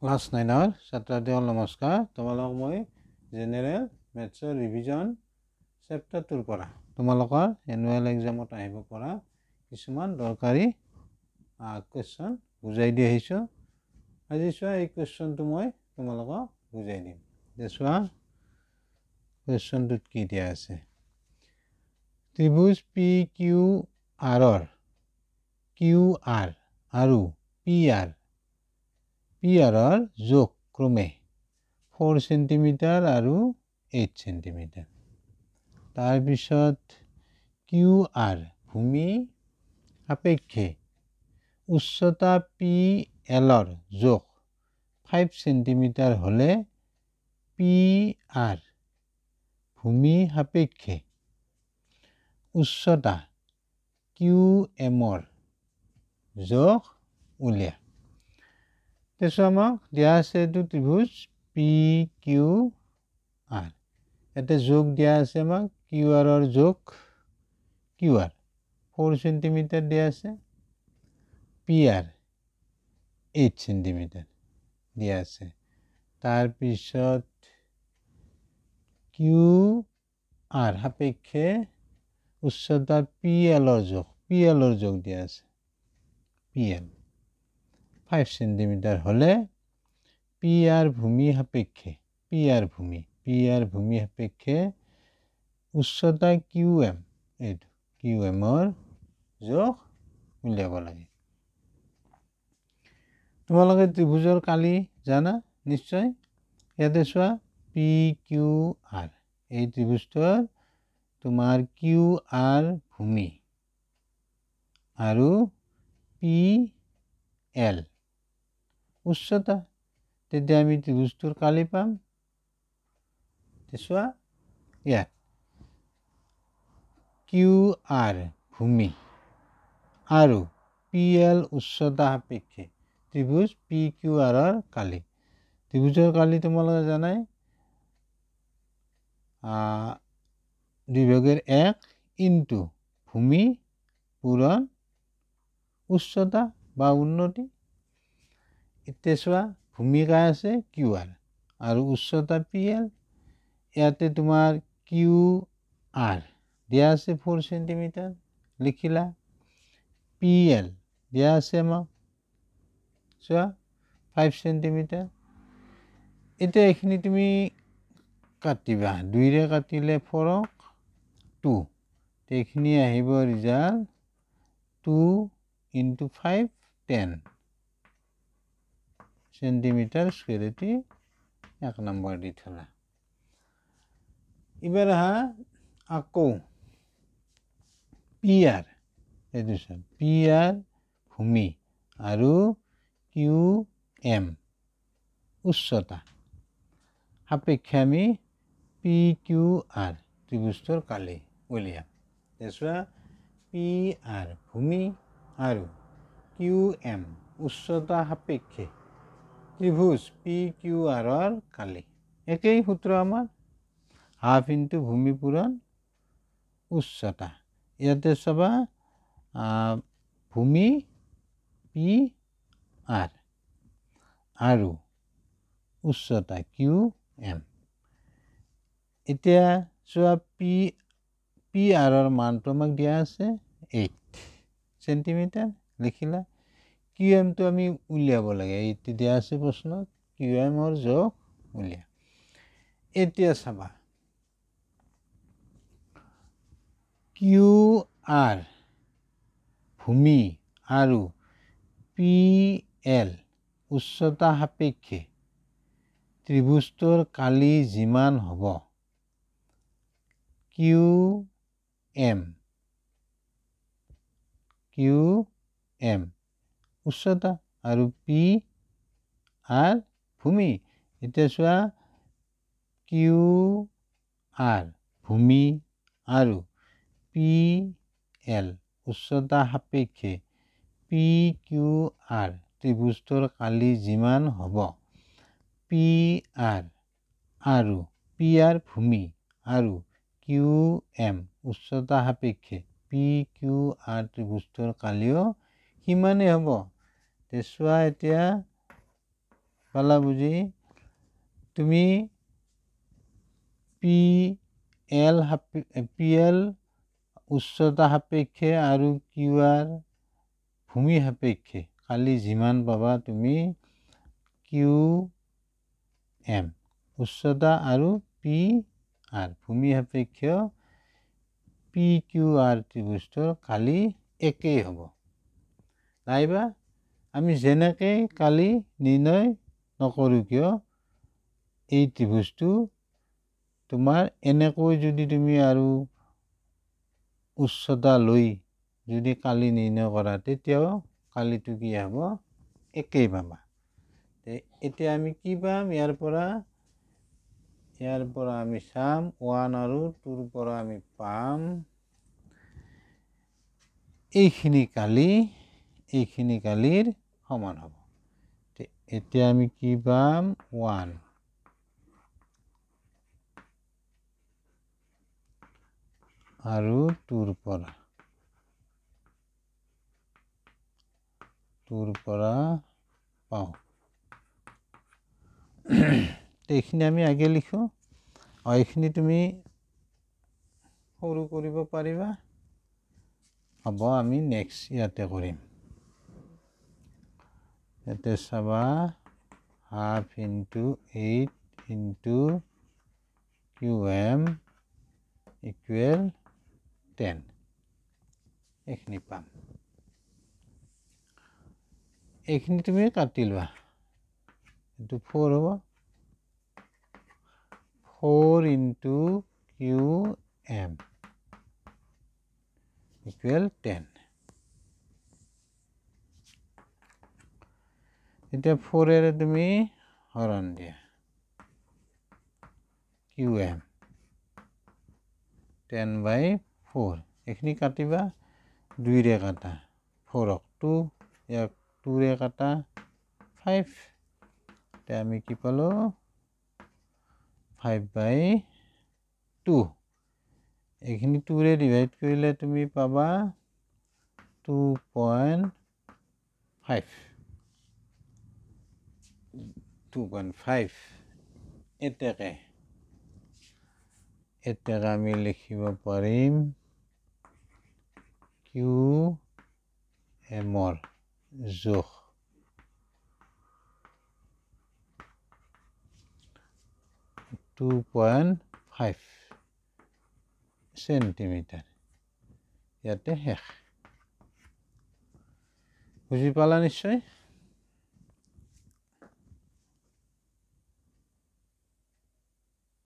Class 9 ছাত্ৰসকল নমস্কাৰ। তোমালোক মই জেনেৰেল মেথছৰ ৰিভিজন চেপ্টাৰ 2 পৰা তোমালোকৰ এনুৱেল এক্সামত আহিব পৰা কিছুমান দৰকাৰী কুৱেশ্যন বুজাই দি আহিছোঁ। আজি চোৱা এই কুৱেশ্যনটো মই তোমালোকক বুজাই দিম। চোৱা কুৱেশ্যনটোত কি দিয়া আছে। ত্ৰিভুজ পি কিউ আৰৰ কিউ আৰ আৰু পি আৰৰ যোগ ক্ৰমে 4 সেন্টিমিটাৰ আৰু 8 সেন্টিমিটাৰ। তাৰপিছত কিউ আৰ ভূমি সাপেক্ষে উচ্চতা পি এলৰ যোগ 5 সেন্টিমিটাৰ হ'লে পি আৰ ভূমি সাপেক্ষে উচ্চতা কিউ এমৰ যোগ উলিয়া। তাৰপিছত আমাক দিয়া আছে এইটো ত্ৰিভুজ পি কিউ আৰ। ইয়াতে যোগ দিয়া আছে আমাক কিউ আৰৰ যোগ কিউ আৰ 4 সেন্টিমিটাৰ দিয়া আছে, পি আৰ 8 সেন্টিমিটাৰ দিয়া আছে। তাৰপিছত কিউ আৰ সাপেক্ষে উচ্চতা পি এলৰ যোগ দিয়া আছে, পি এল 5 সেন্টিমিটাৰ হ'লে পি আৰ ভূমি সাপেক্ষে উচ্চতা কিউ এমৰ যোগ উলিয়াব লাগে। তোমালোকে ত্ৰিভুজৰ কালি জানা নিশ্চয়। ইয়াতে চোৱা পি কিউ আৰ, এই ত্ৰিভুজটোৰ তোমাৰ কিউ আৰ ভূমি আৰু পি এল উচ্চতা, তেতিয়া আমি ত্ৰিভুজটোৰ কালি পাম। চোৱা ইয়াত কিউ আৰ ভূমি আৰু পি এল উচ্চতা সাপেক্ষে ত্ৰিভুজ পি কিউ আৰৰ কালি। ত্ৰিভুজৰ কালি তোমালোকে জানাই 2/1 ইনটু ভূমি পূৰণ উচ্চতা বা উন্নতি। এতিয়া চোৱা ভূমিকা আছে কিউ আৰ আৰু উচ্চতা পি এল। ইয়াতে তোমাৰ কিউ আৰ দিয়া আছে 4 সেন্টিমিটাৰ লিখিলা, পি এল দিয়া আছে আমাক চোৱা 5 সেন্টিমিটাৰ। এতিয়া এইখিনি তুমি কাটিবা, 2ৰে কাটিলে 4ক 2, এইখিনি আহিব ৰিজাল্ট 2 ইনটু 5 10 সেন্টিমিটাৰ স্কুৱেৰ। এটি 1 নম্বৰ দি থলা। এবাৰ আহা আকৌ পি আৰ, এইটো পি আৰ ভূমি আৰু কিউ এম উচ্চতা সাপেক্ষে আমি পি কিউ আৰ ত্ৰিভুজটোৰ কালি উলিয়াম। চোৱা পি আৰ ভূমি আৰু কিউ এম উচ্চতা সাপেক্ষে ত্ৰিভুজ পি কিউ আৰৰ কালি। একেই সূত্ৰ আমাৰ, হাফ ইনটু ভূমি পূৰণ উচ্চতা। ইয়াতে চাবা ভূমি পি আৰ আৰু উচ্চতা কিউ এম। এতিয়া চোৱা পি আৰৰ মানটো আমাক দিয়া আছে 8 সেন্টিমিটাৰ লিখিলা। কিউ এমটো আমি উলিয়াব লাগে, এইটো দিয়া আছে প্ৰশ্নত, কিউ এমৰ যোগ উলিয়া। এতিয়া চাবা কিউ আৰ ভূমি আৰু পি এল উচ্চতা সাপেক্ষে ত্ৰিভুজটোৰ কালি যিমান হ'ব কিউ এম উচ্চতা আৰু পি আৰ ভূমি। এতিয়া চোৱা কিউ আৰ ভূমি আৰু পি এল উচ্চতা সাপেক্ষে পি কিউ আৰ ত্ৰিভুজটোৰ কালি যিমান হ'ব পি আৰ ভূমি আৰু কিউ এম উচ্চতা সাপেক্ষে পি কিউ আৰ ত্ৰিভুজটোৰ কালিও সিমানেই হ'ব। চোৱা এতিয়া পালা বুজি তুমি PL উচ্চতা সাপেক্ষে আৰু QR ভূমি সাপেক্ষে কালি যিমান পাবা তুমি QM উচ্চতা আৰু PR ভূমি সাপেক্ষে PQR ত্ৰিভুজটোৰ কালি একেই হ'ব নাইবা আমি যেনেকে কালি নিৰ্ণয় নকৰোঁ কিয় এই ত্ৰিভুজটো তোমাৰ এনেকৈ যদি তুমি আৰু উচ্চতা লৈ যদি কালি নিৰ্ণয় কৰা তেতিয়াও কালিটো কি হ'ব একেই পাবা এতিয়া আমি কি পাম ইয়াৰ পৰা আমি চাম 1 আৰু 2 ৰ পৰা আমি পাম এইখিনি কালিৰ সমান হ'ব এতিয়া আমি কি পাম 1 আৰু 2 ৰ পৰা পাওঁ এইখিনি আমি আগে লিখো এইখিনি তুমি সৰু কৰিব পাৰিবা হ'ব আমি নেক্সট ইয়াতে কৰিম ইয়াতে চাবা half into 8 into QM equal 10 এইখিনি পাম এইখিনি তুমি কাটি লোৱা এইটো 4 হ'ব 4 ইনটু QM ইকুৱেল 10 এতিয়া 4 এৰে তুমি হৰণ দিয়া QM 10/4 এইখিনি কাটিবা 2 ৰে কাটা 4ক 2 ইয়াক 2 ৰে কাটা 5 এতিয়া আমি কি পালো 5/2 এইখিনি 2 ৰে ডিভাইড কৰিলে তুমি পাবা 2.5 এতেকে আমি লিখিব পাৰিম QM ৰ জোখ 2.5 সেন্টিমিটাৰ ইয়াতে শেষ বুজি পালা নিশ্চয়